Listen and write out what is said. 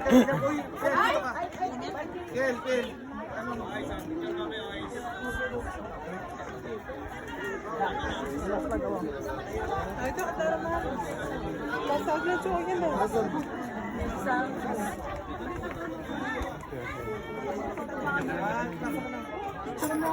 Kel. Ito, tara mo. Pasag na ito, yan na. Tara mo.